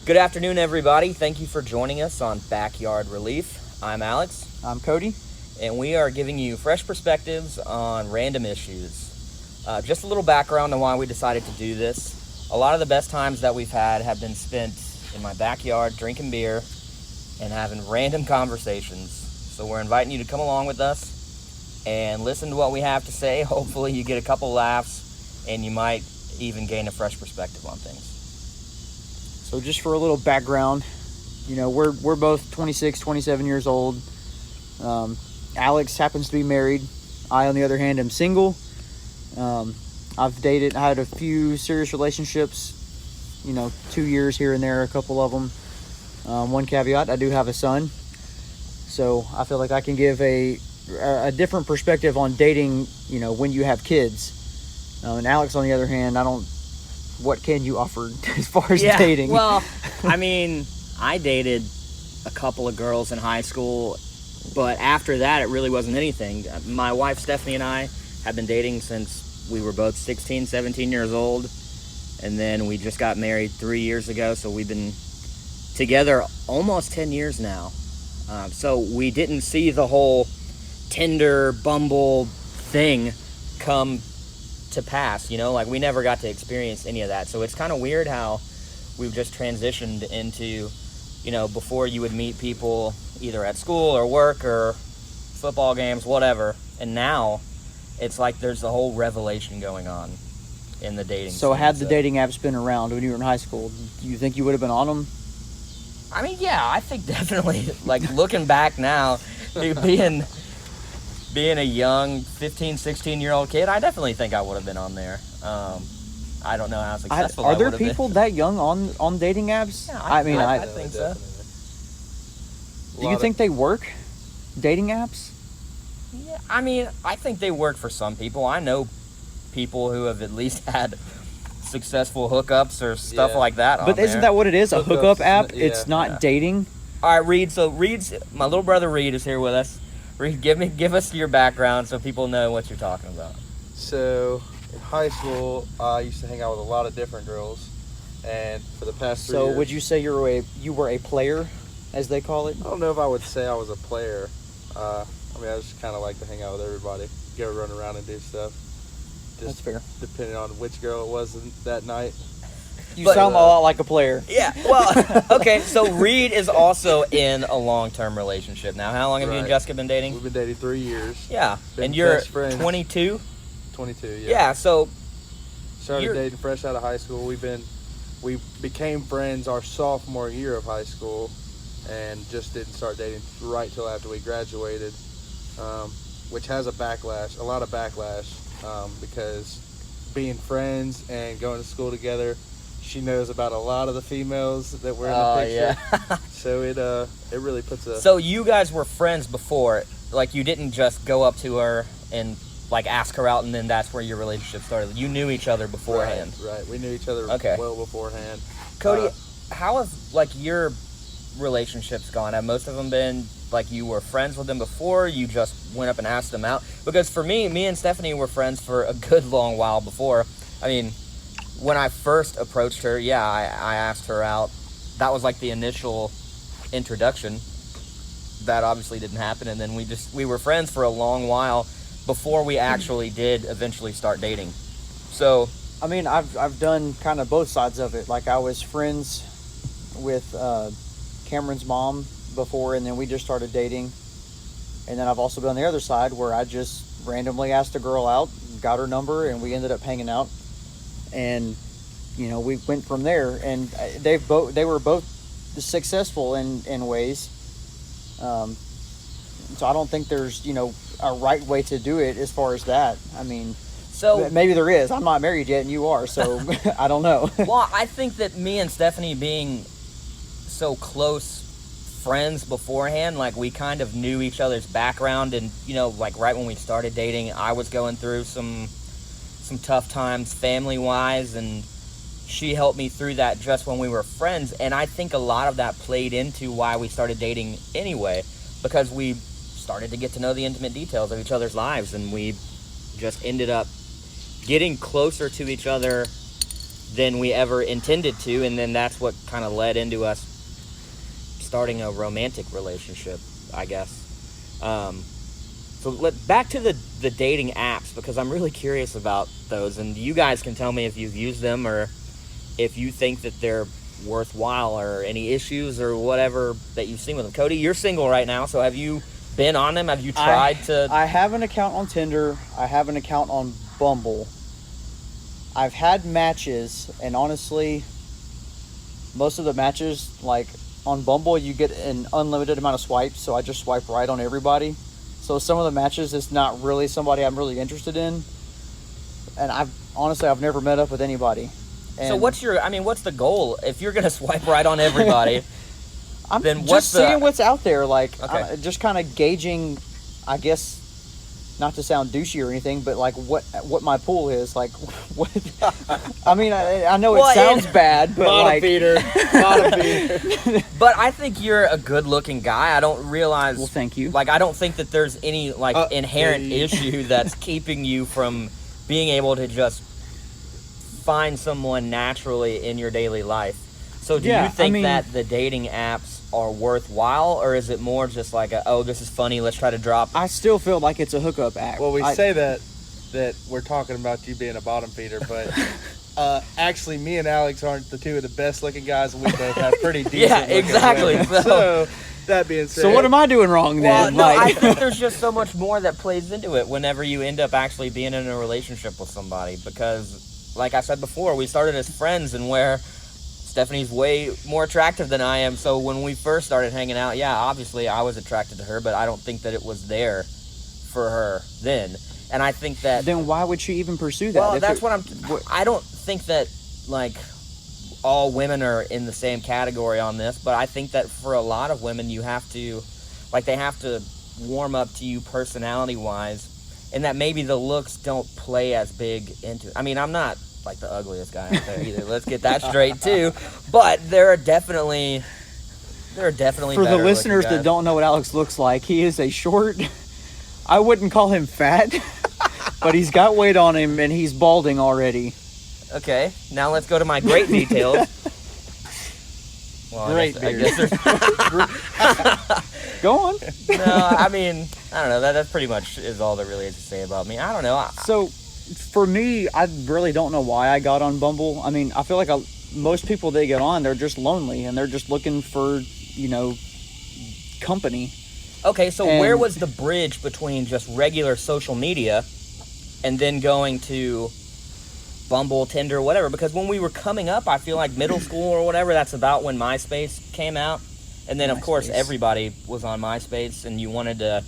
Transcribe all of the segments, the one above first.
Good afternoon, everybody. Thank you for joining us on Backyard Relief. I'm Alex. I'm Cody. And we are giving you fresh perspectives on random issues. Just a little background on why we decided to do this. A lot of the best times that we've had have been spent in my backyard drinking beer and having random conversations. So we're inviting you to come along with us and listen to what we have to say. Hopefully you get a couple laughs and you might even gain a fresh perspective on things. So just for a little background, we're both 26, 27 years old. Alex happens to be married. I, on the other hand, am single. I've had a few serious relationships, 2 years here and there, a couple of them. One caveat, I do have a son. So I feel like I can give a different perspective on dating, when you have kids. And Alex, on the other hand, what can you offer as far as dating? Well, I dated a couple of girls in high school, but after that, it really wasn't anything. My wife, Stephanie, and I have been dating since we were both 16, 17 years old, and then we just got married 3 years ago, so we've been together almost 10 years now. So we didn't see the whole Tinder, Bumble thing come to pass, we never got to experience any of that. So it's kind of weird how we've just transitioned into, before you would meet people either at school or work or football games, whatever. And now it's like there's a whole revelation going on in the dating So scene. had the dating apps been around when you were in high school, do you think you would have been on them? Yeah, I think definitely, looking back now, being a young 15, 16-year-old kid, I definitely think I would have been on there. I don't know how successful Are there I would have people been. that young on dating apps? Yeah, I think so. Do you think they work, dating apps? Yeah, I think they work for some people. I know people who have at least had successful hookups or stuff like that on But isn't that what it is? A hookup app? Yeah. It's not dating? All right, Reed. So my little brother Reed is here with us. Reed, give us your background so people know what you're talking about. So, in high school, I used to hang out with a lot of different girls, and for the past 3 years... So would you say you were a player, as they call it? I don't know if I would say I was a player. I just kind of like to hang out with everybody, go run around and do stuff. That's fair. Depending on which girl it was that night. You sound a lot like a player. Yeah, well, okay, so Reed is also in a long-term relationship now. How long have you and Jessica been dating? We've been dating 3 years. Yeah, Been and you're best friends. 22? 22, yeah. Yeah, so... Started dating fresh out of high school. We became friends our sophomore year of high school and just didn't start dating right till after we graduated, which has a lot of backlash, because being friends and going to school together, she knows about a lot of the females that were in the picture. Yeah. So it really puts a... So you guys were friends before, you didn't just go up to her and ask her out and then that's where your relationship started. You knew each other beforehand. Right. We knew each other well beforehand. Cody, how have your relationships gone? Have most of them been you were friends with them before, you just went up and asked them out? Because for me and Stephanie were friends for a good long while before. When I first approached her, I asked her out. That was the initial introduction. That obviously didn't happen, and then we were friends for a long while before we actually did eventually start dating. So I've done kind of both sides of it. I was friends with Cameron's mom before, and then we just started dating. And then I've also been on the other side where I just randomly asked a girl out, got her number, and we ended up hanging out. And we went from there, and they were both successful in ways. So I don't think there's a right way to do it as far as that. So maybe there is. I'm not married yet, and you are, so I don't know. Well, I think that me and Stephanie being so close friends beforehand, we kind of knew each other's background, and right when we started dating, I was going through some tough times family-wise, and she helped me through that just when we were friends. And I think a lot of that played into why we started dating anyway, because we started to get to know the intimate details of each other's lives, and we just ended up getting closer to each other than we ever intended to, and then that's what kind of led into us starting a romantic relationship, I guess. So back to the dating apps, because I'm really curious about those, and you guys can tell me if you've used them or if you think that they're worthwhile or any issues or whatever that you've seen with them. Cody, you're single right now, so have you been on them? Have you tried to? I have an account on Tinder. I have an account on Bumble. I've had matches, and honestly, most of the matches, like on Bumble, you get an unlimited amount of swipes, so I just swipe right on everybody. So some of the matches, it's not really somebody I'm really interested in, and I've never met up with anybody. And so what's the goal? If you're gonna swipe right on everybody, I'm then just seeing what's out there, like okay. just kind of gauging, I guess, not to sound douchey or anything, but like what my pool is, like what. I mean, I know it sounds bad, but bottom feeder. But I think you're a good-looking guy. I don't realize. Well, thank you. Like, I don't think that there's any inherent issue that's keeping you from being able to just find someone naturally in your daily life. So do you think that the dating apps are worthwhile, or is it more just like this is funny, let's try to drop? I still feel like it's a hookup app. Well, we say that we're talking about you being a bottom feeder, but actually me and Alex aren't the two of the best looking guys, and we both have pretty decent Yeah, exactly. So that being said, so what am I doing wrong then? Well, no, I think there's just so much more that plays into it whenever you end up actually being in a relationship with somebody, because like I said before, we started as friends, and where Stephanie's way more attractive than I am. So when we first started hanging out, obviously I was attracted to her, but I don't think that it was there for her then. And I think that... Then why would she even pursue that? Well, that's I don't think that, like, all women are in the same category on this, but I think that for a lot of women, you have to... Like, they have to warm up to you personality-wise, and that maybe the looks don't play as big into it. I mean, I'm not like the ugliest guy out there either. Let's get that straight too. But there are definitely for the listeners that don't know what Alex looks like, he is a short. I wouldn't call him fat, but he's got weight on him and he's balding already. Okay, now let's go to my great details. Well, great I guess there's... Go on. No, I mean, I don't know. That pretty much is all there really is to say about me. I don't know. So, for me, I really don't know why I got on Bumble. I mean, I feel like most people that get on, they're just lonely and they're just looking for, company. Okay, so where was the bridge between just regular social media and then going to Bumble, Tinder, whatever? Because when we were coming up, I feel like middle school or whatever, that's about when MySpace came out. And then, of course, everybody was on MySpace, and you wanted to...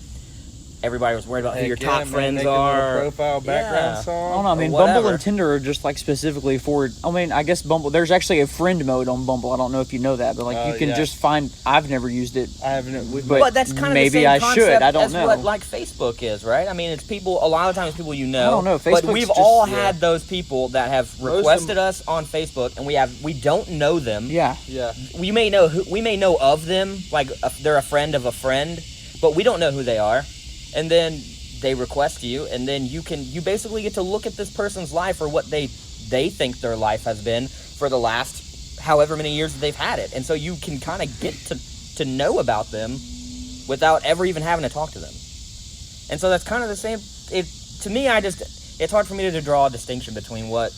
Everybody was worried about who your top friends are. Profile background song. I don't know. I mean, Bumble and Tinder are just like specifically for... I mean, I guess Bumble... There's actually a friend mode on Bumble. I don't know if you know that, but like you can just find... I've never used it. I haven't. But that's kind of maybe the same I concept should. I don't as know. What like Facebook is, right? I mean, it's people... A lot of times people you know. I don't know. But we've all had those people that have requested us on Facebook, and we don't know them. Yeah. Yeah. We may know of them, like they're a friend of a friend, but we don't know who they are. And then they request you, and then you basically get to look at this person's life or what they think their life has been for the last however many years that they've had it. And so you can kind of get to know about them without ever even having to talk to them. And so that's kind of the same. To me, it's hard for me to draw a distinction between what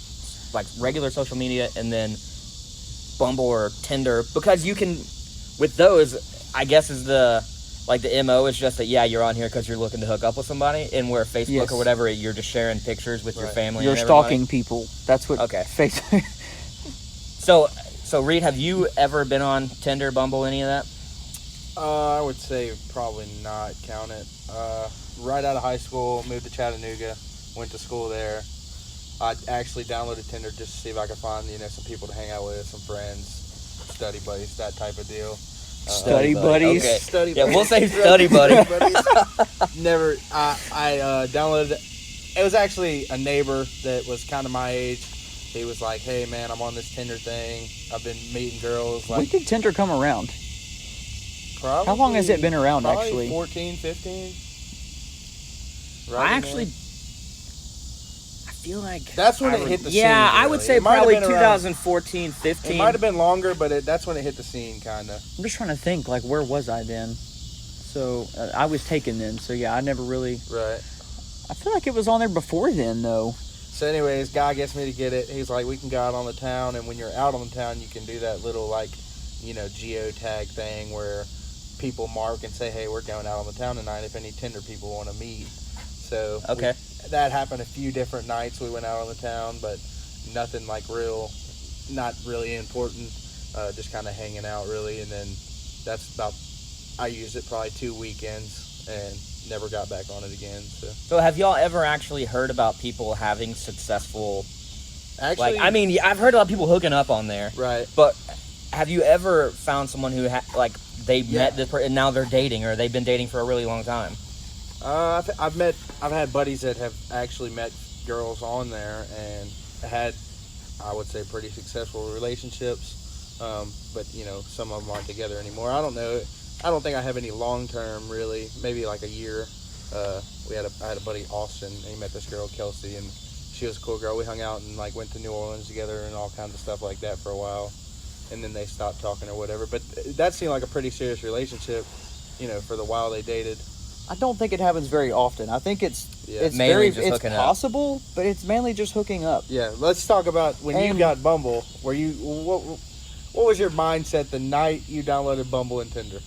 like regular social media and then Bumble or Tinder, because you can, with those, I guess is the MO is just that, you're on here because you're looking to hook up with somebody, and where Facebook or whatever, you're just sharing pictures with your family. You're and stalking people. That's what Facebook. So Reed, have you ever been on Tinder, Bumble, any of that? I would say probably not count it. Right out of high school, moved to Chattanooga, went to school there. I actually downloaded Tinder just to see if I could find, some people to hang out with, some friends, study buddies, that type of deal. Study buddies. Okay. Study buddies. We'll say study buddies. Never. I downloaded it. It was actually a neighbor that was kind of my age. He was like, "Hey man, I'm on this Tinder thing. I've been meeting girls." When did Tinder come around? Probably, how long has it been around, actually? 14, 15. I feel like That's when it hit the scene. Yeah, I would really. say It might have probably been around- 2014, 15. It might have been longer, but that's when it hit the scene, kind of. I'm just trying to think, like, where was I then? So, I was taken then. So, yeah, I never really... Right. I feel like it was on there before then, though. So anyways, guy gets me to get it. He's like, we can go out on the town, and when you're out on the town, you can do that little, like, geotag thing where people mark and say, hey, we're going out on the town tonight if any Tinder people want to meet. So Okay. that happened a few different nights. We went out on the town, but nothing like not really important, just kind of hanging out really. And then I used it probably 2 weekends and never got back on it again. So have y'all ever actually heard about people having successful, Actually, like, I mean, I've heard about people hooking up on there, right. but have you ever found someone who, they Yeah. met this person and now they're dating, or they've been dating for a really long time? I've had buddies that have actually met girls on there and had, I would say, pretty successful relationships. But some of them aren't together anymore. I don't know. I don't think I have any long term really. Maybe like a year. I had a buddy, Austin, and he met this girl, Kelsey, and she was a cool girl. We hung out and like went to New Orleans together and all kinds of stuff like that for a while, and then they stopped talking or whatever. But that seemed like a pretty serious relationship, for the while they dated. I don't think it happens very often. I think it's Mainly just it's hooking up. possible, but it's mainly just hooking up. Yeah, let's talk about when you got Bumble. What was your mindset the night you downloaded Bumble and Tinder?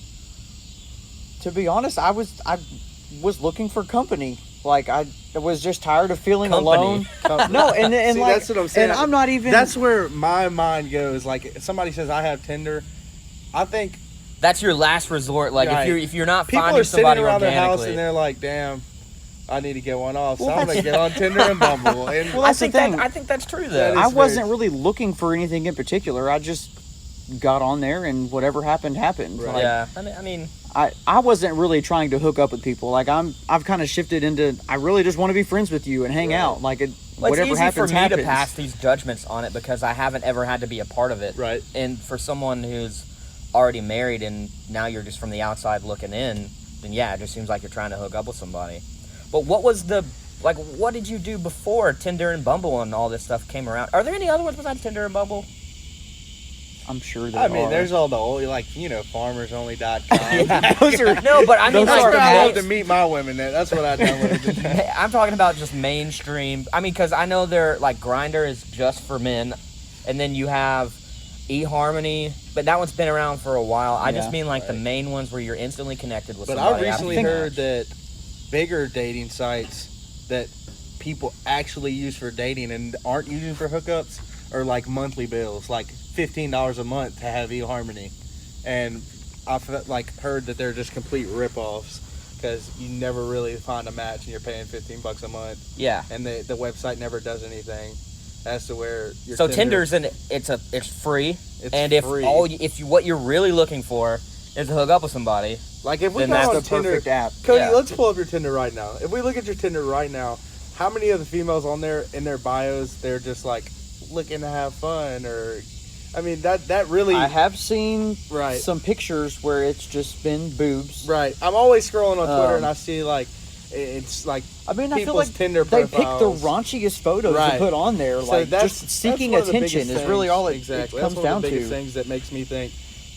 To be honest, I was looking for company. Like, I was just tired of feeling alone. No, and See, like, that's what I'm saying. and I'm not even. That's where my mind goes. Like, if somebody says I have Tinder, I think That's your last resort. Like, Right. if you're not people finding are sitting somebody around their house organically, and they're like, "Damn, I need to get one off." So Well, I'm gonna get on Tinder and Bumble. And Well, I that's the think thing. I think that's true though. That is I very- wasn't really looking for anything in particular. I just got on there, and whatever happened happened. Right. Like, Yeah, I mean, I wasn't really trying to hook up with people. Like, I've kind of shifted into, I really just want to be friends with you and hang Right. out. Like, well, whatever it's easy happens, for me happens. to pass these judgments on it because I haven't ever had to be a part of it. Right. And for someone who's already married and now you're just from the outside looking in, then yeah, it just seems like you're trying to hook up with somebody. But what did you do before Tinder and Bumble and all this stuff came around? Are there any other ones besides Tinder and Bumble? I'm sure there I mean, are. there's all the old, like, farmersonly.com. Yeah. Those are No, but I mean, Those That's are where I love main- to meet my women. That's what I downloaded. I'm talking about just mainstream. I mean, because I know they're like Grindr is just for men, and then you have eHarmony, but that one's been around for a while. I just Yeah. mean like the Right. main ones where you're instantly connected with But somebody. I after recently you heard match. that bigger dating sites that people actually use for dating and aren't using for hookups are like monthly bills, like $15 a month to have eHarmony. And I've heard that they're just complete rip-offs because you never really find a match and you're paying $15 a month, Yeah. and the website never does anything as to where your So Tinder's it's free, It's and if free. what you're really looking for is to hook up with somebody, like if we then go that's on the Tinder, perfect app. Cody, Yeah. let's pull up your Tinder right now. If we look at your Tinder right now, how many of the females on there in their bios they're just like looking to have fun, or I mean that really I have seen Right. some pictures where it's just been boobs. right. I'm always scrolling on Twitter and Um, I see like it's like I mean, I feel people's like Tinder they pick the profiles. raunchiest photos Right. to put on there. So Like, that's just seeking that's one of the attention biggest is really things. all it exactly. comes that's one down of the biggest to. things that makes me think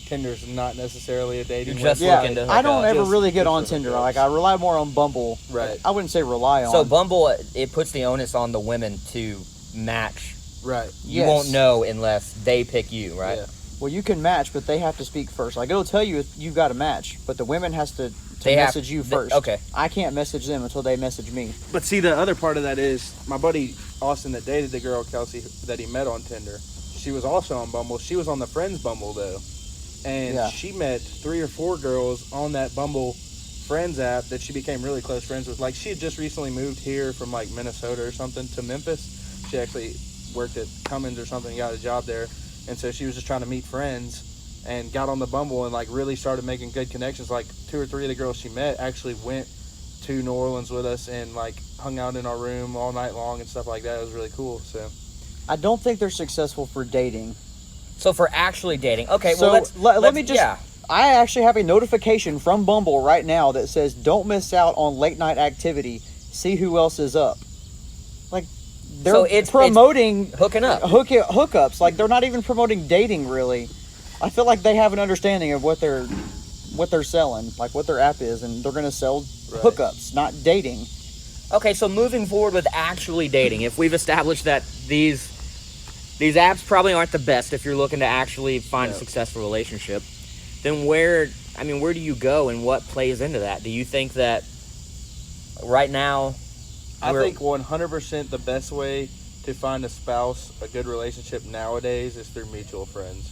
Tinder's not necessarily a dating You're just website. Yeah, looking to hook I don't up. ever Just- really get just on for Tinder. hookups. Like, I rely more on Bumble. Right. I wouldn't say rely on. so Bumble it puts the onus on the women to match. Right. You Yes. won't know unless they pick you, right? Yeah. Well, you can match, but they have to speak first. Like, it'll tell you if you've got a match, but the women has to They have- message you they- first. okay. I can't message them until they message me. But see, the other part of that is my buddy Austin that dated the girl Kelsey that he met on Tinder. She was also on Bumble. She was on the Friends Bumble though, and Yeah. she met 3 or 4 girls on that Bumble Friends app that she became really close friends with. Like she had just recently moved here from like Minnesota or something to Memphis. She actually worked at Cummins or something, got a job there, and so she was just trying to meet friends. And got on the Bumble and like really started making good connections. Like 2 or 3 of the girls she met actually went to New Orleans with us and like hung out in our room all night long and stuff like that. It was really cool. So I don't think they're successful for dating. So for actually dating, okay. So, well, let let's me just. Yeah. I actually have a notification from Bumble right now that says, "Don't miss out on late night activity. See who else is up." Like, they're So it's promoting hooking up. hookups. Like, they're not even promoting dating, really. I feel like they have an understanding of what they're selling, like what their app is, and they're going to sell hookups, not dating. Okay, so moving forward with actually dating, if we've established that these apps probably aren't the best if you're looking to actually find a successful relationship, then where do you go and what plays into that? Do you think that right now... I think 100% the best way to find a spouse, a good relationship nowadays, is through mutual friends.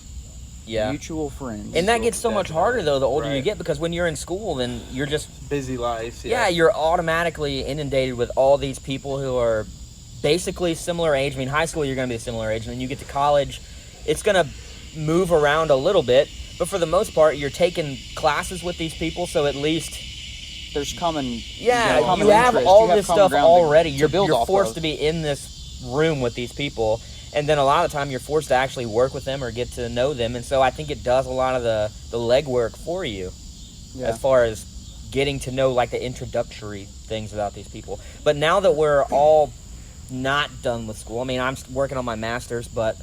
Yeah. Mutual friends. And that gets so much harder, though, the older you get, because when you're in school, then you're just... Busy lives, Yeah, you're automatically inundated with all these people who are basically similar age. I mean, high school, you're going to be a similar age, and then you get to college, it's going to move around a little bit, but for the most part, you're taking classes with these people, so at least... There's common... Yeah, you have all this stuff already. You're forced to be in this room with these people, and then a lot of the time you're forced to actually work with them or get to know them, and so I think it does a lot of the legwork for you as far as getting to know, like, the introductory things about these people. But now that we're all not done with school, I mean, I'm working on my master's, but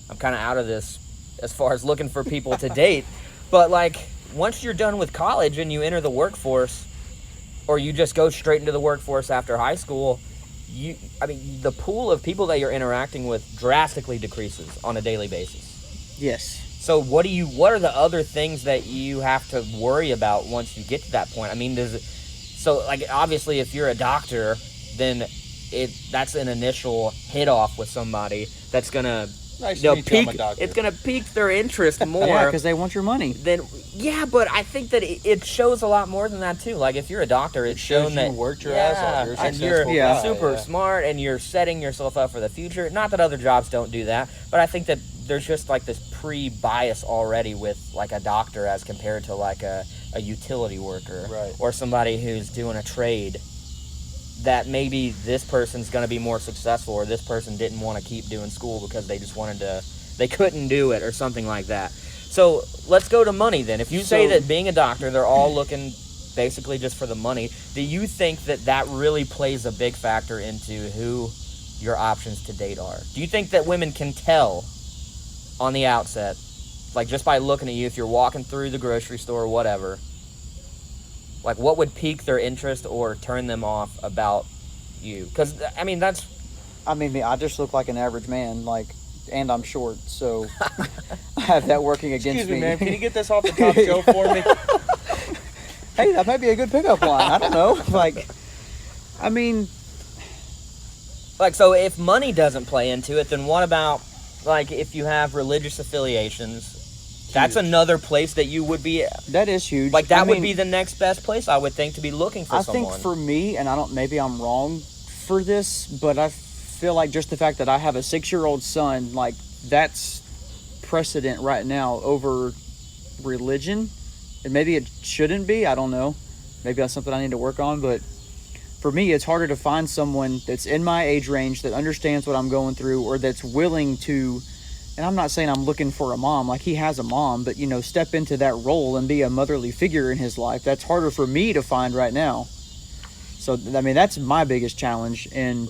I'm kind of out of this as far as looking for people to date. But, like, once you're done with college and you enter the workforce, or you just go straight into the workforce after high school, the pool of people that you're interacting with drastically decreases on a daily basis. Yes. So what are the other things that you have to worry about once you get to that point? I mean, obviously if you're a doctor, then that's an initial hit off with somebody that's gonna it's gonna pique their interest more. Yeah, because they want your money. But I think that it shows a lot more than that too. Like, if you're a doctor, it's shown that you worked your ass off. And you're super smart, and you're setting yourself up for the future. Not that other jobs don't do that, but I think that there's just like this pre-bias already with like a doctor as compared to like a utility worker or somebody who's doing a trade. That maybe this person's going to be more successful, or this person didn't want to keep doing school because they couldn't do it or something like that. So let's go to money then. If you say that being a doctor, they're all looking basically just for the money, do you think that really plays a big factor into who your options to date are? Do you think that women can tell on the outset, like just by looking at you, if you're walking through the grocery store or whatever, like what would pique their interest or turn them off about you? Because, I mean, I just look like an average man, and I'm short, so I have that working against me. Excuse me, man, can you get this off the top shelf for me? Hey, that might be a good pickup line. I don't know. So if money doesn't play into it, then what about, like, if you have religious affiliations? That's another place that you would be... That is huge. Like, that would be the next best place, I would think, to be looking for someone. I think for me, and maybe I'm wrong for this, but I feel like just the fact that I have a 6-year-old son, like, that's precedent right now over religion. And maybe it shouldn't be, I don't know. Maybe that's something I need to work on, but for me, it's harder to find someone that's in my age range that understands what I'm going through, or that's willing to... And I'm not saying I'm looking for a mom, like he has a mom, but, step into that role and be a motherly figure in his life. That's harder for me to find right now. So, I mean, that's my biggest challenge. And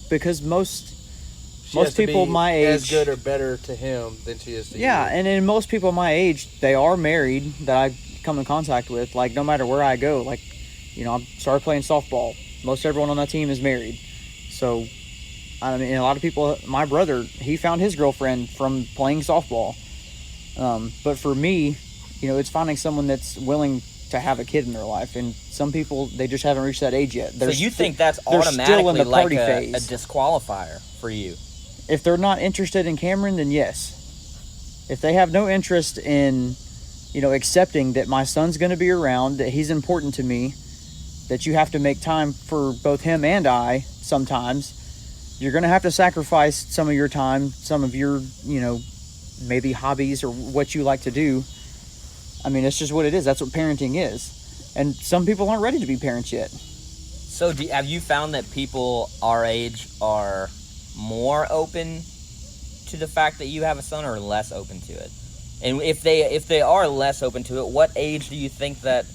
because most people my age... as good or better to him than she is to you. Yeah, and in most people my age, they are married that I come in contact with. Like, no matter where I go, like, I started playing softball. Most everyone on that team is married. So... I mean, a lot of people, my brother, he found his girlfriend from playing softball. But for me, it's finding someone that's willing to have a kid in their life. And some people, they just haven't reached that age yet. So you think that's automatically like a disqualifier for you? If they're not interested in Cameron, then yes. If they have no interest in, accepting that my son's going to be around, that he's important to me, that you have to make time for both him and I sometimes, you're going to have to sacrifice some of your time, some of your, maybe hobbies or what you like to do. I mean, it's just what it is. That's what parenting is. And some people aren't ready to be parents yet. So have you found that people our age are more open to the fact that you have a son, or less open to it? And if they are less open to it, what age do you think that,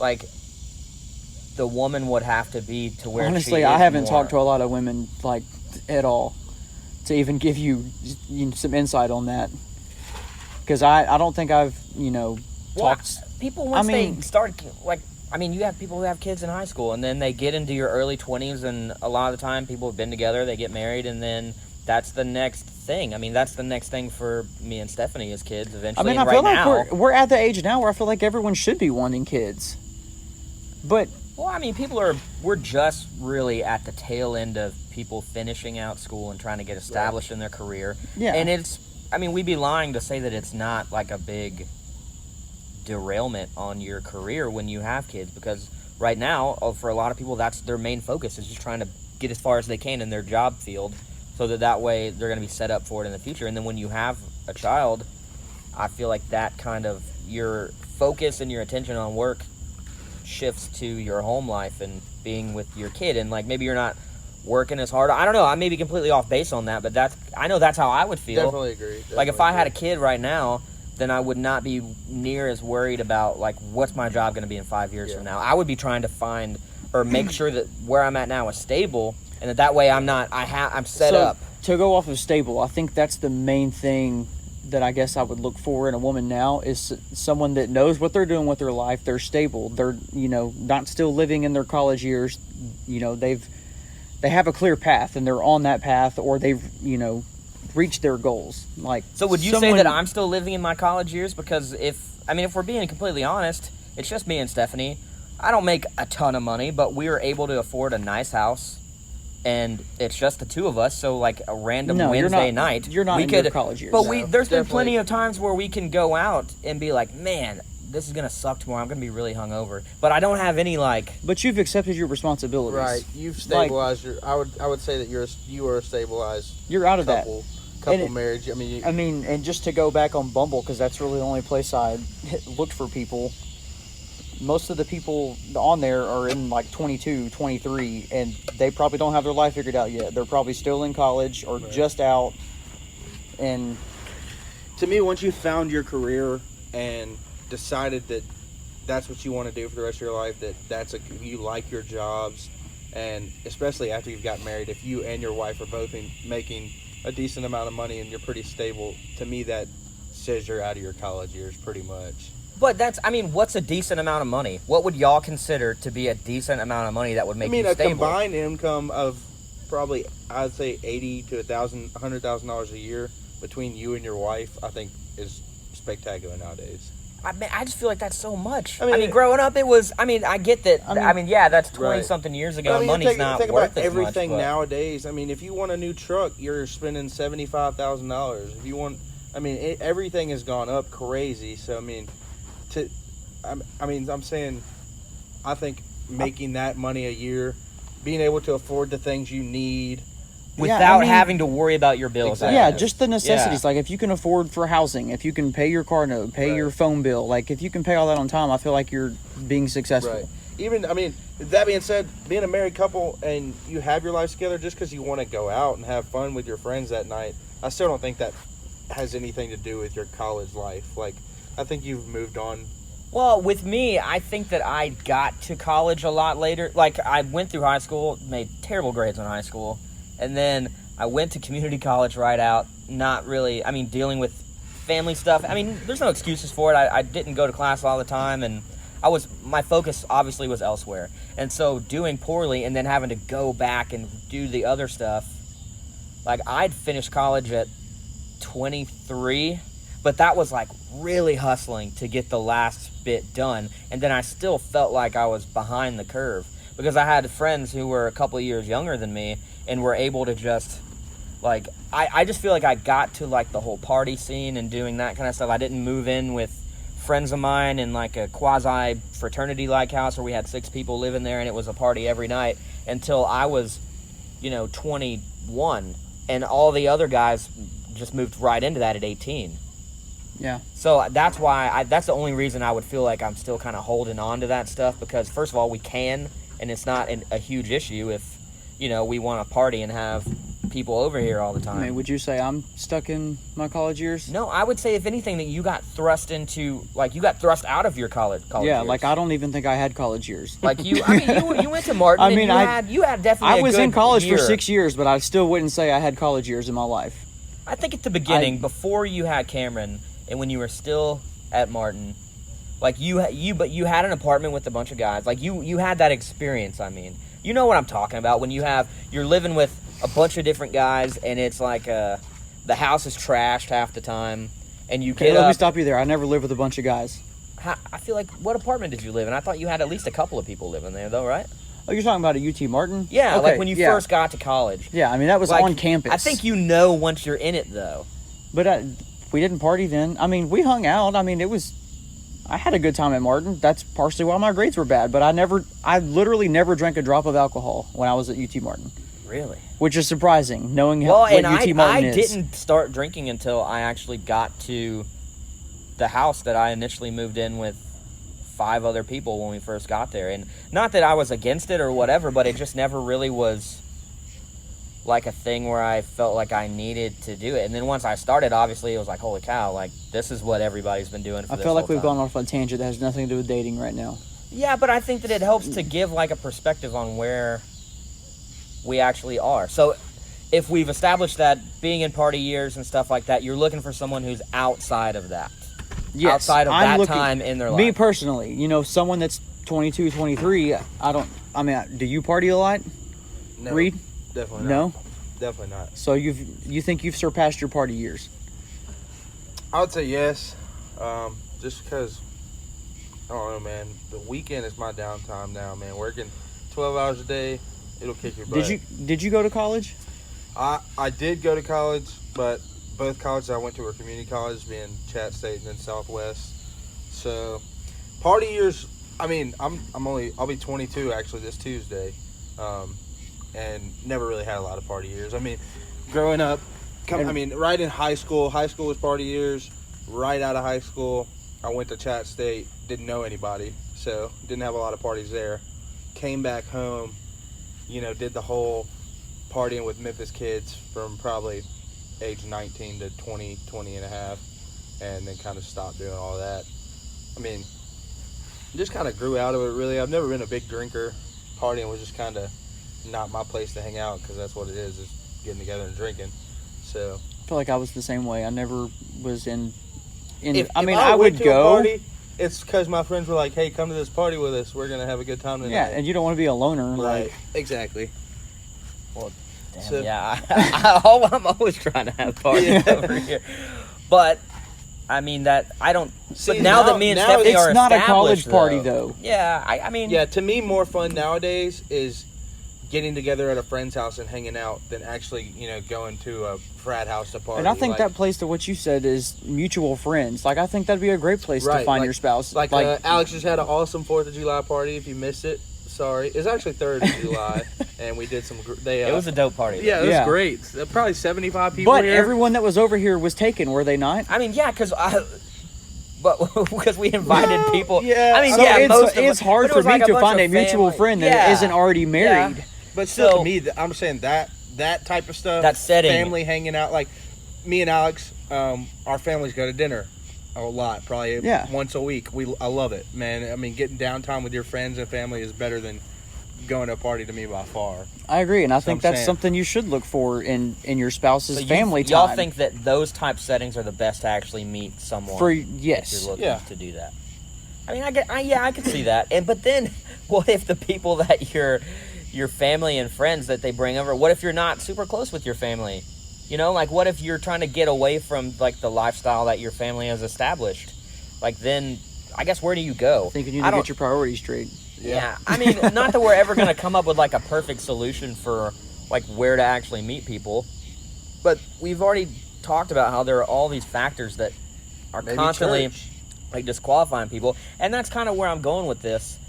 like, the woman would have to be to where honestly, she I is haven't more. talked to a lot of women like at all to even give you some insight on that, because I don't think I've talked. People once they start you have people who have kids in high school and then they get into your early 20s, and a lot of the time people have been together, they get married, and then that's the next thing. I mean, that's the next thing for me and Stephanie as kids eventually. I mean, I feel like we're at the age now where I feel like everyone should be wanting kids. But well, I mean, we're just really at the tail end of people finishing out school and trying to get established in their career. Yeah. And we'd be lying to say that it's not like a big derailment on your career when you have kids, because right now, for a lot of people, that's their main focus, is just trying to get as far as they can in their job field, so that way they're going to be set up for it in the future. And then when you have a child, I feel like that kind of your focus and your attention on work shifts to your home life and being with your kid, and like maybe you're not working as hard. I don't know, I may be completely off base on that, but I know that's how I would feel. Definitely agree. Like if I had a kid right now, then I would not be near as worried about like what's my job going to be in 5 years from now. I would be trying to find or make sure that where I'm at now is stable, and that way I'm set up. To go off of stable, I think that's the main thing that I guess I would look for in a woman now, is someone that knows what they're doing with their life. They're stable. They're not still living in their college years. They have a clear path and they're on that path, or they've reach their goals. Like, so would you say that I'm still living in my college years? Because if we're being completely honest, it's just me and Stephanie. I don't make a ton of money, but we are able to afford a nice house, and it's just the two of us. So like a random Wednesday night, you're not in your college years. But there's been plenty of times where we can go out and be like, man, this is gonna suck tomorrow. I'm gonna be really hungover, but I don't have any like. But you've accepted your responsibilities, right? You've stabilized I would say that you are a stabilized. You're out of couple marriage. I mean, and just to go back on Bumble, because that's really the only place I looked for people. Most of the people on there are in like 22, 23, and they probably don't have their life figured out yet. They're probably still in college or just out. And to me, once you found your career and decided that that's what you want to do for the rest of your life, you like your jobs, and especially after you've got married, if you and your wife are both making a decent amount of money and you're pretty stable, to me that says you're out of your college years pretty much. But what's a decent amount of money? What would y'all consider to be a decent amount of money that would make you stable? A combined income of probably, I'd say $80,000 to $100,000 a year between you and your wife, I think is spectacular nowadays. I just feel like that's so much. Growing up, it was. I get that. That's 20-something years ago. Money's not worth as much. Think about everything nowadays. If you want a new truck, you're spending $75,000. If you want, everything has gone up crazy. So I'm saying, I think making that money a year, being able to afford the things you need. Without having to worry about your bills. Exactly. Yeah, just the necessities. Yeah. Like if you can afford for housing, if you can pay your car note, pay your phone bill, like if you can pay all that on time, I feel like you're being successful. Right. Even, that being said, being a married couple and you have your lives together, just because you want to go out and have fun with your friends that night, I still don't think that has anything to do with your college life. Like, I think you've moved on. Well, with me, I think that I got to college a lot later. Like, I went through high school, made terrible grades in high school. And then I went to community college right out, not really, dealing with family stuff. There's no excuses for it. I didn't go to class all the time, and my focus obviously was elsewhere. And so doing poorly and then having to go back and do the other stuff, like I'd finished college at 23, but that was like really hustling to get the last bit done. And then I still felt like I was behind the curve because I had friends who were a couple of years younger than me and were able to just, like, I just feel like I got to, like, the whole party scene and doing that kind of stuff. I didn't move in with friends of mine in, like, a quasi-fraternity-like house where we had 6 people living there and it was a party every night until I was, 21. And all the other guys just moved right into that at 18. Yeah. So that's why, that's the only reason I would feel like I'm still kind of holding on to that stuff because, first of all, we can, and it's not a huge issue if, we want to party and have people over here all the time. I mean, would you say I'm stuck in my college years? No, I would say if anything that you got thrust into, like you got thrust out of your college Yeah, years. like I don't even think I had college years. Like you went to Martin. I mean, you had definitely. I was in college year. for 6 years, but I still wouldn't say I had college years in my life. I think at the beginning, before you had Cameron, and when you were still at Martin, like you had an apartment with a bunch of guys. Like you had that experience. I mean, you know what I'm talking about when you're living with a bunch of different guys, and it's like the house is trashed half the time, and you get Let me stop you there. I never lived with a bunch of guys. I feel like, what apartment did you live in? I thought you had at least a couple of people living there, though, right? Oh, you're talking about at UT Martin? Yeah, Okay, like when you first got to college. Yeah, I mean, that was Like, on campus. I think you know once you're in it, though. But we didn't party then. I mean, we hung out. I mean, I had a good time at Martin. That's partially why my grades were bad. But I literally never drank a drop of alcohol when I was at UT Martin. Really? Which is surprising, knowing Well, what and UT Martin I is. didn't start drinking until I actually got to the house that I initially moved in with 5 other people when we first got there. And not that I was against it or whatever, but it just never really was like a thing where I felt like I needed to do it. And then once I started, obviously, it was like, holy cow, like, this is what everybody's been doing for I this feel like whole we've time. gone off on a tangent that has nothing to do with dating right now. Yeah, but I think that it helps to give, like, a perspective on where we actually are. So if we've established that being in party years and stuff like that, you're looking for someone who's outside of that. Yes, outside of that time in their life. Me personally, someone that's 22, 23, do you party a lot? No, Reed? definitely not. No? Definitely not. So you think you've surpassed your party years? I would say yes, just because, I don't know, man. The weekend is my downtime now, man. Working 12 hours a day, it'll kick your butt. Did you go to college? I did go to college, but both colleges I went to were community colleges, being Chat State and then Southwest. So, party years, I mean, I'll be 22 actually this Tuesday, and never really had a lot of party years. I mean, growing up, right in high school was party years. Right out of high school, I went to Chat State, didn't know anybody, so didn't have a lot of parties there. Came back home, did the whole partying with Memphis kids from probably age 19 to 20 and a half, and then kind of stopped doing all that. I mean, just kind of grew out of it, really. I've never been a big drinker. Partying was just kind of not my place to hang out, because that's what it is getting together and drinking. So I feel like I was the same way. I never was in if I went would to go. a party, it's because my friends were like, hey, come to this party with us. We're going to have a good time tonight. Yeah, and you don't want to be a loner. Right. Like, exactly. Well, damn, So- yeah. I'm always trying to have parties over here. But, I mean, that, I don't... See, but now that me and now Stephanie it's are not a established, college party, though. Yeah, I mean... Yeah, to me, more fun nowadays is getting together at a friend's house and hanging out than actually, going to a frat house to party. And I think like, that plays to what you said is mutual friends. Like, I think that'd be a great place to Right, find like- your spouse. Like, Alex just had an awesome 4th of July party. If you missed it, sorry. It's actually 3rd of July, and we did some... it was a dope party. though. Yeah, it was Yeah. great. Probably 75 people but here. everyone that was over here was taken, were they not? I mean, yeah, because we invited people. Yeah, I mean, So yeah, most of it's it- hard but it for was me like a to bunch find a of mutual family. friend that Yeah. isn't already married. Yeah. But still, So- to me, I'm saying that type of stuff, That setting. family hanging out, like me and Alex, our families go to dinner a lot, probably once a week. I love it, man. I mean, getting downtime with your friends and family is better than going to a party to me by far. I agree, and I think I'm that's saying. something you should look for in your spouse's So family y'all time. think that those type settings are the best to actually meet someone? For if yes, you're looking Yeah. to do that. I mean, I could see that. But then, what if the people that your family and friends that they bring over? What if you're not super close with your family? Like what if you're trying to get away from like the lifestyle that your family has established? Like then, I guess where do you go? I think you need I to don't- get your priorities straight. Yeah, I mean, not that we're ever going to come up with like a perfect solution for like where to actually meet people, but we've already talked about how there are all these factors that are Maybe constantly church. like disqualifying people, and that's kind of where I'm going with this.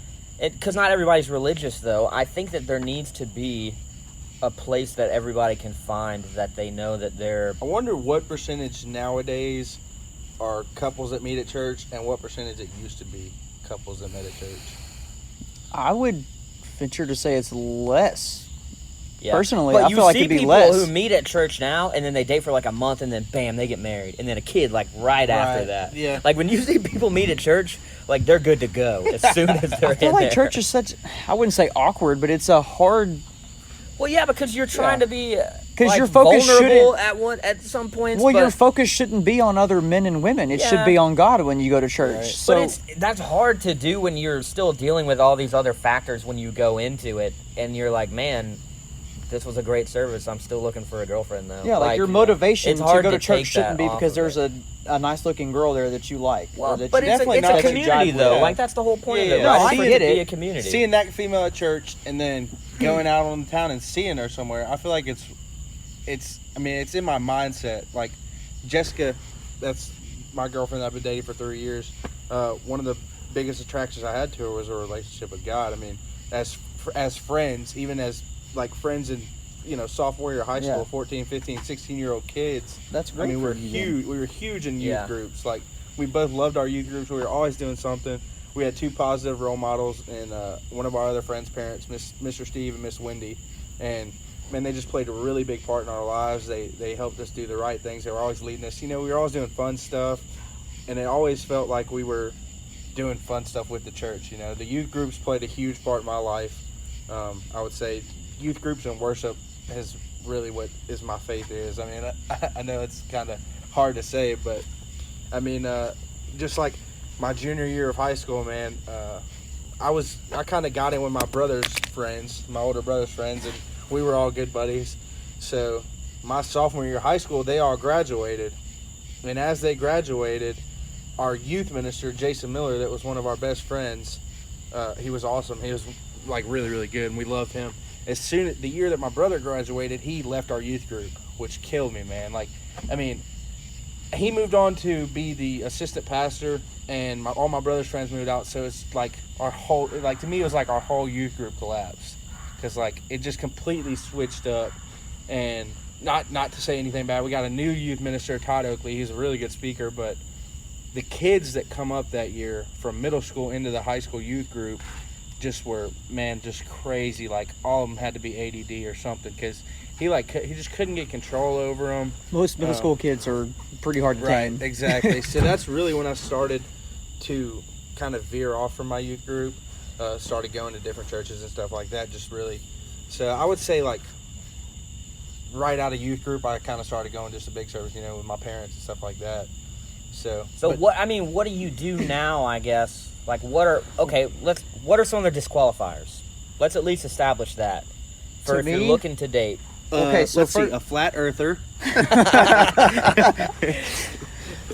Because not everybody's religious, though. I think that there needs to be a place that everybody can find that they know that they're. I wonder what percentage nowadays are couples that meet at church, and what percentage it used to be couples that met at church. I would venture to say it's less Yeah. Personally, but I you feel like see it'd be people less. who meet at church now, and then they date for like a month, and then bam, they get married, and then a kid like right after that. Yeah. Like when you see people meet at church, like they're good to go as soon as they're I feel in like there. church is such, I wouldn't say awkward, but it's a hard, Well, yeah, because you're trying to be like, your focus vulnerable shouldn't- at some points. well, but, your focus shouldn't be on other men and women. It should Yeah. be on God when you go to church. Right. So but that's hard to do when you're still dealing with all these other factors when you go into it, and you're like, man, this was a great service. I'm still looking for a girlfriend though. yeah, like your motivation it's to hard go to to church take shouldn't that be off because of there's it. a nice looking girl there that you like. or Well, that but you it's definitely a not community that you jive though. with. Like that's the whole point of it. Yeah, Right? no, I It's get to be it. a community. Seeing that female at church and then going out on the town and seeing her somewhere, I feel like it's in my mindset. Like Jessica, that's my girlfriend that I've been dating for 3 years. One of the biggest attractions I had to her was her relationship with God. I mean, as friends, even as like friends in sophomore year of high school, Yeah. 14, 15, 16-year-old kids. That's great. I mean, for we're you huge. We were huge in youth Yeah. groups. Like we both loved our youth groups. We were always doing something. We had two positive role models, and one of our other friends' parents, Mr. Steve and Miss Wendy, and man, they just played a really big part in our lives. They helped us do the right things. They were always leading us. We were always doing fun stuff, and it always felt like we were doing fun stuff with the church. The youth groups played a huge part in my life. I would say youth groups and worship is really what is my faith is. I mean, I know it's kind of hard to say, but I mean, just like my junior year of high school, man, I kind of got in with my brother's friends, my older brother's friends, and we were all good buddies. So my sophomore year of high school, they all graduated, and as they graduated, our youth minister, Jason Miller, that was one of our best friends, he was awesome. He was like really, really good, and we loved him. As soon as the year that my brother graduated, he left our youth group, which killed me, man. Like, I mean, he moved on to be the assistant pastor, and all my brother's friends moved out. So it's like to me, it was like our whole youth group collapsed, because like it just completely switched up. And not to say anything bad, we got a new youth minister, Todd Oakley. He's a really good speaker, but the kids that come up that year from middle school into the high school youth group just were, man, just crazy. Like all of them had to be ADD or something, because he just couldn't get control over them. Most middle school kids are pretty hard to tame. Exactly. So that's really when I started to kind of veer off from my youth group. Started going to different churches and stuff like that. Just really, so I would say like right out of youth group, I kind of started going just a big service, with my parents and stuff like that. So what do you do now? I guess like what are some of the disqualifiers? Let's at least establish that for To if me? you're looking to date. Okay, so let's see, for- a flat earther.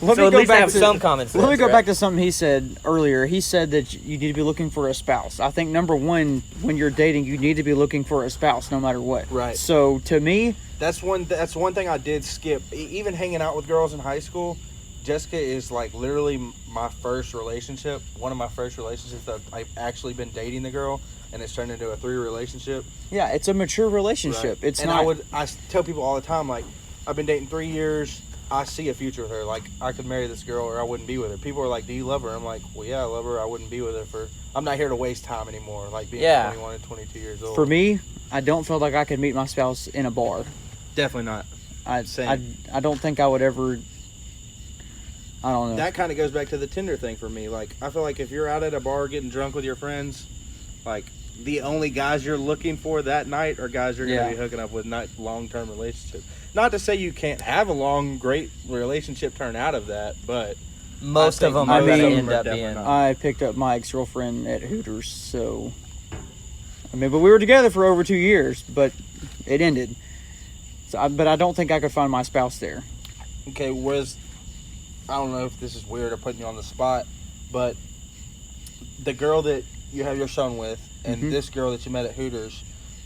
Let So me at go least back have to some common sense. Let me go right? back to something he said earlier. He said that you need to be looking for a spouse. I think number one, when you're dating, you need to be looking for a spouse no matter what. Right. So to me, That's one thing I did skip. Even hanging out with girls in high school, Jessica is like literally my first relationship. One of my first relationships that I've actually been dating the girl, and it's turned into a 3 relationship. yeah, it's a mature relationship. Right. It's and not. I tell people all the time, like, I've been dating 3 years. I see a future with her. Like, I could marry this girl or I wouldn't be with her. People are like, do you love her? I'm like, well, yeah, I love her. I wouldn't be with her I'm not here to waste time anymore. Like being 21 and 22 years old. For me, I don't feel like I could meet my spouse in a bar. Definitely not. I don't think I would ever. I don't know. That kind of goes back to the Tinder thing for me. Like, I feel like if you're out at a bar getting drunk with your friends, like, the only guys you're looking for that night are guys you're going to be hooking up with, not long-term relationships. Not to say you can't have a long, great relationship turn out of that, but Most of them I are going to mean, end up being. I picked up my ex-girlfriend at Hooters, so I mean, but we were together for over 2 years, but it ended. So, but I don't think I could find my spouse there. Okay, I don't know if this is weird or putting you on the spot, but the girl that you have your son with and this girl that you met at Hooters,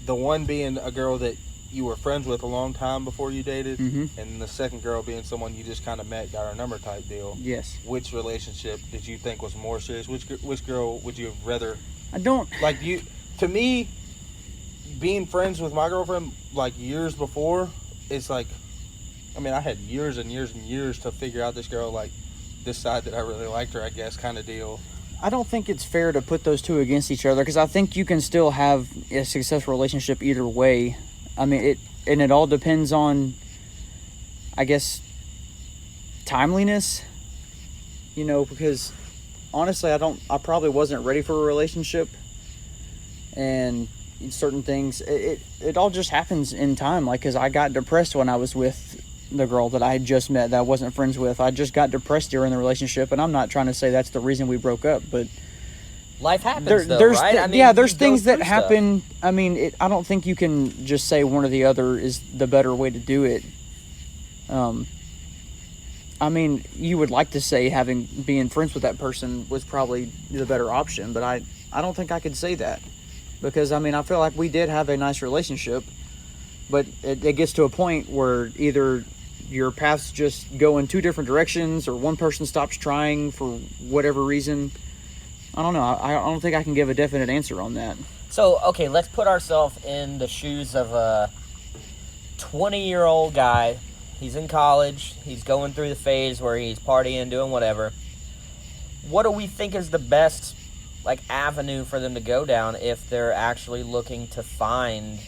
the one being a girl that you were friends with a long time before you dated, and the second girl being someone you just kind of met, got her number type deal. Yes. Which relationship did you think was more serious? Which girl would you have rather? I don't. Like, to me, being friends with my girlfriend like years before, it's like, I mean, I had years and years and years to figure out this girl, like, decide that I really liked her, I guess, kind of deal. I don't think it's fair to put those two against each other, because I think you can still have a successful relationship either way. I mean, it all depends on, I guess, timeliness, because honestly, I probably wasn't ready for a relationship, and certain things, it all just happens in time. Like, because I got depressed when I was with the girl that I had just met that I wasn't friends with. I just got depressed during the relationship, and I'm not trying to say that's the reason we broke up, but life happens, right? There's things that happen. I mean, I don't think you can just say one or the other is the better way to do it. I mean, you would like to say being friends with that person was probably the better option, but I don't think I could say that, because I mean, I feel like we did have a nice relationship, but it gets to a point where either your paths just go in two different directions, or one person stops trying for whatever reason. I don't know. I don't think I can give a definite answer on that. So, okay, let's put ourselves in the shoes of a 20-year-old guy. He's in college. He's going through the phase where he's partying, doing whatever. What do we think is the best, avenue for them to go down if they're actually looking to find?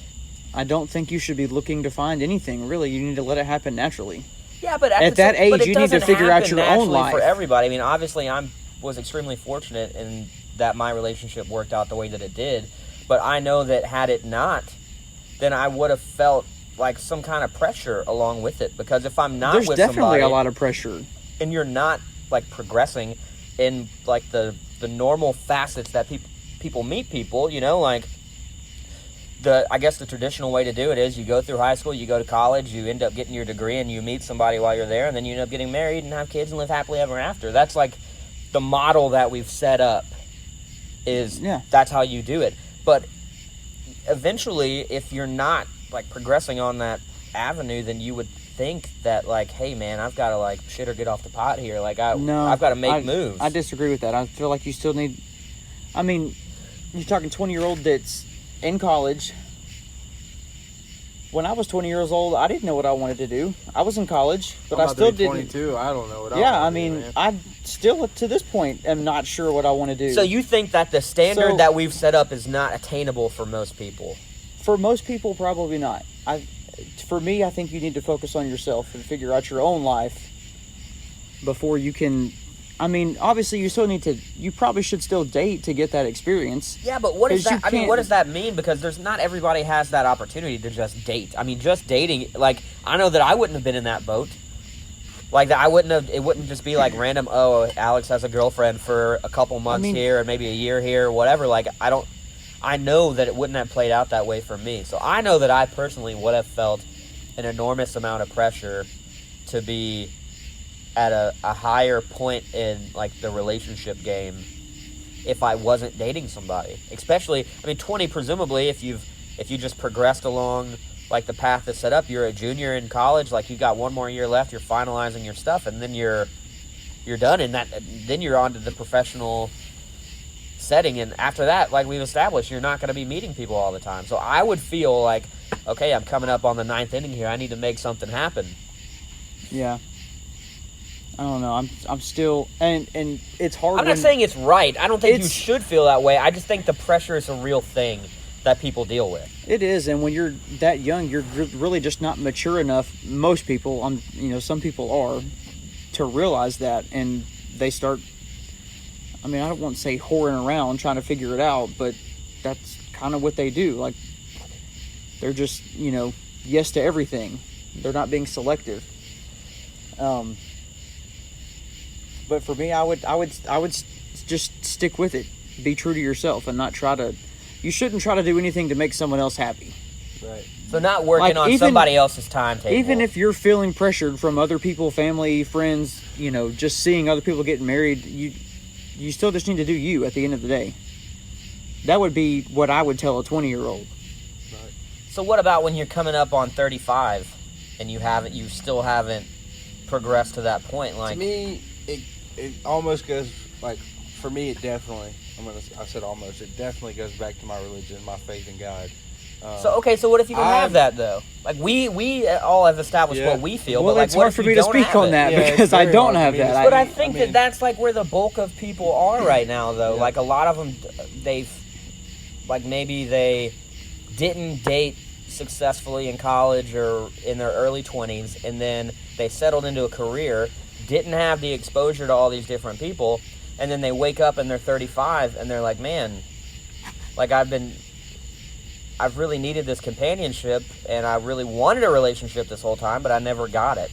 I don't think you should be looking to find anything, really. You need to let it happen naturally. Yeah, but at that age, you need to figure out your own life. For everybody. I mean, obviously, was extremely fortunate in that my relationship worked out the way that it did. But I know that had it not, then I would have felt like some kind of pressure along with it. Because if I'm not with somebody... There's definitely a lot of pressure. And you're not, progressing in, the normal facets that people meet people, I guess the traditional way to do it is you go through high school, you go to college, you end up getting your degree, and you meet somebody while you're there, and then you end up getting married and have kids and live happily ever after. That's, the model that we've set up is that's how you do it. But eventually, if you're not progressing on that avenue, then you would think that hey man, I've got to shit or get off the pot here. I've got to make moves. I disagree with that. I feel like you still need. I mean, you're talking 20-year-old that's in college. When I was 20 years old, I didn't know what I wanted to do. I was in college, but I still didn't. 22, I don't know what I Yeah, want I to mean, do, man. I still to this point am not sure what I want to do. So you think that the standard that we've set up is not attainable for most people? For most people, probably not. For me, I think you need to focus on yourself and figure out your own life before you can. I mean, obviously, you probably should still date to get that experience. Yeah, but what is that? I mean, what does that mean? Because not everybody has that opportunity to just date. I mean, just dating, I know that I wouldn't have been in that boat. It wouldn't just be random, oh, Alex has a girlfriend for a couple months here and maybe a year here or whatever. I know that it wouldn't have played out that way for me. So I know that I personally would have felt an enormous amount of pressure to be at a higher point in the relationship game if I wasn't dating somebody. Especially, 20 presumably if you just progressed along the path that's set up. You're a junior in college, you've got one more year left, you're finalizing your stuff, and then you're done, and then you're on to the professional setting, and after that, we've established, you're not going to be meeting people all the time. So I would feel okay, I'm coming up on the 9th inning here, I need to make something happen. Yeah. I don't know. I'm still and it's hard. I'm not saying it's right. I don't think you should feel that way. I just think the pressure is a real thing that people deal with. It is, and when you're that young, you're really just not mature enough. Most people, some people are, to realize that, and they start. I mean, I don't want to say whoring around trying to figure it out, but that's kind of what they do. They're just yes to everything. They're not being selective. But for me, I would just stick with it. Be true to yourself and not try to. You shouldn't try to do anything to make someone else happy. Right. So not working on somebody else's timetable. Even if you're feeling pressured from other people, family, friends, just seeing other people getting married, you still just need to do you at the end of the day. That would be what I would tell a 20-year-old. Right. So what about when you're coming up on 35 and you still haven't progressed to that point? To me, it almost goes for me. It definitely. I said almost. It definitely goes back to my religion, my faith in God. So what if you don't have that though? We all have established what we feel. Well, but it's hard for me to speak on that because I don't have that. But I think that's where the bulk of people are right now, though. Yeah. A lot of them, they've maybe they didn't date successfully in college or in their early 20s, and then they settled into a career, didn't have the exposure to all these different people, and then they wake up and they're 35 and they're like, man, like I've really needed this companionship and I really wanted a relationship this whole time, but I never got it.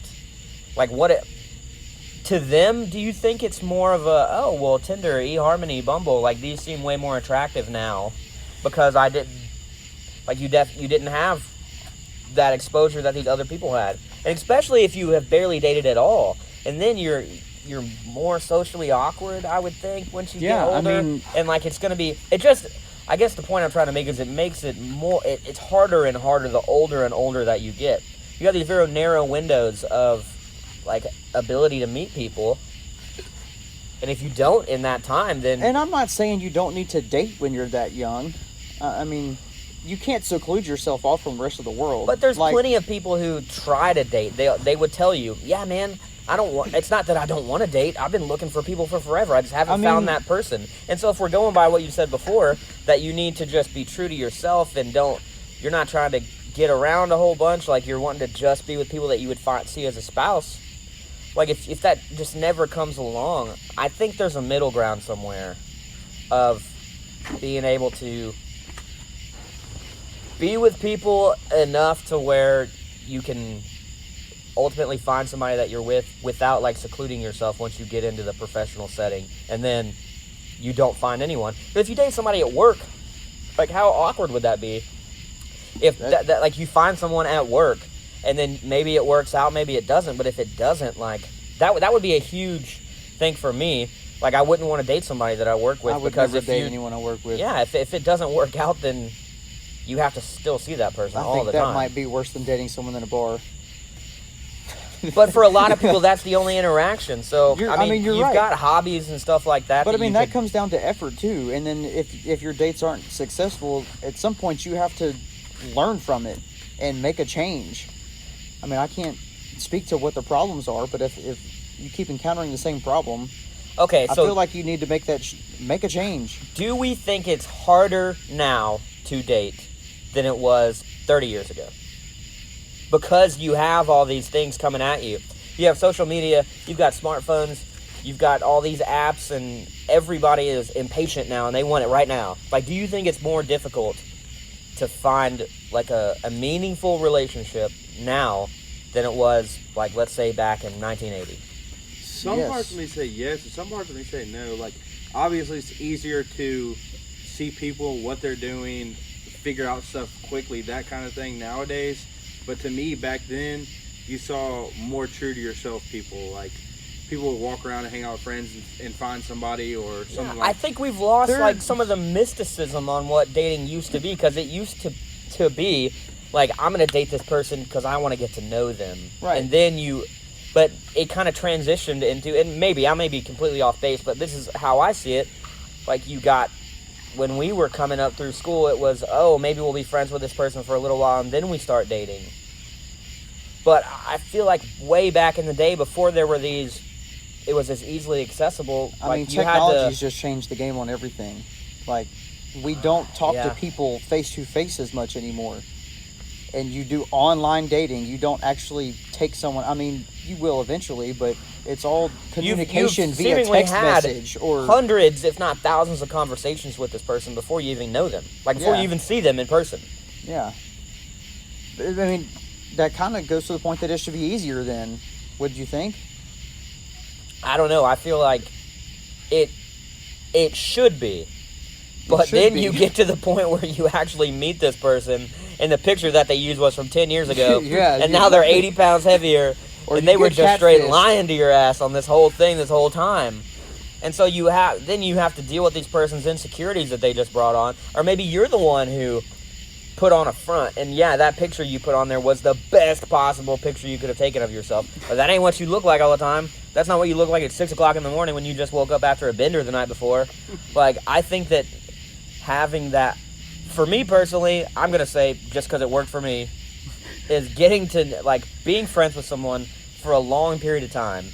Like to them, do you think it's more of a, oh, well, Tinder, eHarmony, Bumble, like these seem way more attractive now because I didn't, like you didn't have that exposure that these other people had. And especially if you have barely dated at all. And then you're more socially awkward, I would think, once you get older. I mean, and like it's going to be, I guess the point I'm trying to make is it makes it more, it's harder and harder the older and older that you get. You got these very narrow windows of like ability to meet people, and if you don't in that time, then... And I'm not saying you don't need to date when you're that young. I mean, you can't seclude yourself off from the rest of the world. But there's plenty of people who try to date. They would tell you, yeah, man, it's not that I don't want to date. I've been looking for people for forever. I just haven't found that person. And so if we're going by what you said before, that you need to just be true to yourself and you're not trying to get around a whole bunch, like you're wanting to just be with people that you would see as a spouse. Like, if that just never comes along, I think there's a middle ground somewhere of being able to be with people enough to where you can ultimately find somebody that you're with without, like, secluding yourself once you get into the professional setting, and then you don't find anyone. But if you date somebody at work, like, how awkward would that be? If that like, you find someone at work, and then maybe it works out, maybe it doesn't. But if it doesn't, like, that would be a huge thing for me. Like, I wouldn't want to date somebody that I work with. I would never date anyone I work with. Yeah, if it doesn't work out, then you have to still see that person all the time. I think that might be worse than dating someone in a bar. But for a lot of people, that's the only interaction. So, you've right. got hobbies and stuff like that. But, that comes down to effort, too. And then if your dates aren't successful, at some point you have to learn from it and make a change. I mean, I can't speak to what the problems are, but if you keep encountering the same problem, okay, I feel like you need to make a change. Do we think it's harder now to date than it was 30 years ago? Because you have all these things coming at you. You have social media, you've got smartphones, you've got all these apps, and everybody is impatient now, and they want it right now. Like, do you think it's more difficult to find, like, a meaningful relationship now than it was, like, let's say back in 1980? Some parts of me say yes, and some parts of me say no. Like, obviously it's easier to see people, what they're doing, figure out stuff quickly, that kind of thing nowadays. But to me, back then, you saw more true to yourself people. Like, people would walk around and hang out with friends and find somebody or something like that. I think we've lost, like, some of the mysticism on what dating used to be, because it used to be, like, I'm going to date this person because I want to get to know them. Right. And then but it kind of transitioned into, and maybe I may be completely off base, but this is how I see it. Like, when we were coming up through school, it was, oh, maybe we'll be friends with this person for a little while, and then we start dating. But I feel like way back in the day, before there were these, it was as easily accessible. I mean, technology's just changed the game on everything. Like, we don't talk to people face-to-face as much anymore. And you do online dating. You don't actually take someone, I mean, you will eventually, but it's all communication via text message or hundreds, if not thousands, of conversations with this person before you even know them. Like, before you even see them in person. Yeah. I mean, that kind of goes to the point that it should be easier then, would you think? I don't know. I feel like it should be. But then you get to the point where you actually meet this person, and the picture that they used was from 10 years ago, and now they're 80 pounds heavier, and they were just straight lying to your ass on this whole thing this whole time. And so you have to deal with these person's insecurities that they just brought on, or maybe you're the one who put on a front, and that picture you put on there was the best possible picture you could have taken of yourself, but that ain't what you look like all the time. That's not what you look like at 6 o'clock in the morning when you just woke up after a bender the night before. Like, I think that having that, for me personally, I'm going to say, just because it worked for me, is getting to, like, being friends with someone for a long period of time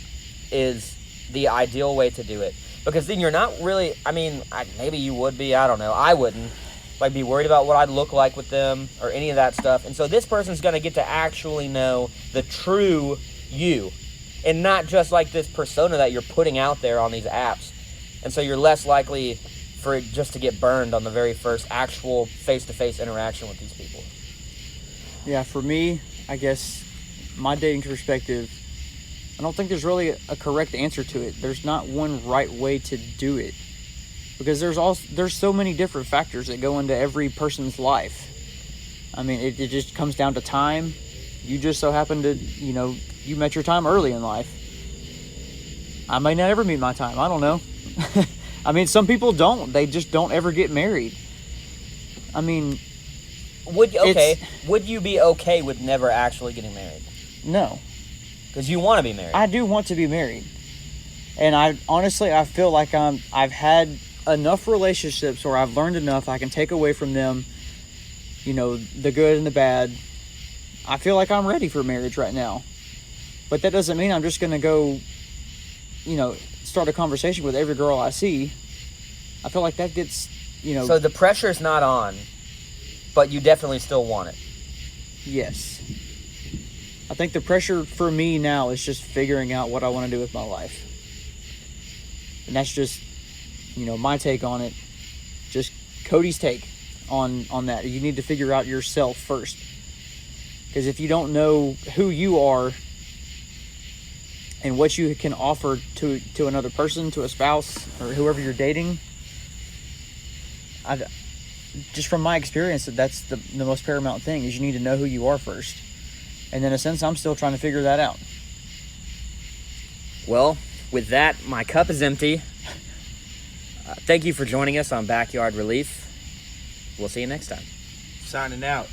is the ideal way to do it. Because then you're not really, I mean, maybe you would be, I don't know, I wouldn't. like be worried about what I'd look like with them or any of that stuff. And so this person's going to get to actually know the true you, and not just like this persona that you're putting out there on these apps. And so you're less likely for it just to get burned on the very first actual face-to-face interaction with these people. Yeah, for me, I guess my dating perspective, I don't think there's really a correct answer to it. There's not one right way to do it, because there's so many different factors that go into every person's life. I mean, it just comes down to time. You just so happen to, you met your time early in life. I may not ever meet my time. I don't know. I mean, some people don't. They just don't ever get married. I mean, would you be okay with never actually getting married? No. Because you want to be married. I do want to be married. And I feel like I've had enough relationships where I've learned enough I can take away from them, the good and the bad. I feel like I'm ready for marriage right now. But that doesn't mean I'm just going to go, start a conversation with every girl I see. I feel like that gets, So the pressure's not on, but you definitely still want it. Yes. I think the pressure for me now is just figuring out what I want to do with my life. And that's just, my take on it. Just Cody's take on that. You need to figure out yourself first. Because if you don't know who you are and what you can offer to another person, to a spouse, or whoever you're dating, just from my experience, that's the most paramount thing, is you need to know who you are first. And in a sense, I'm still trying to figure that out. Well, with that, my cup is empty. Thank you for joining us on Backyard Relief. We'll see you next time. Signing out.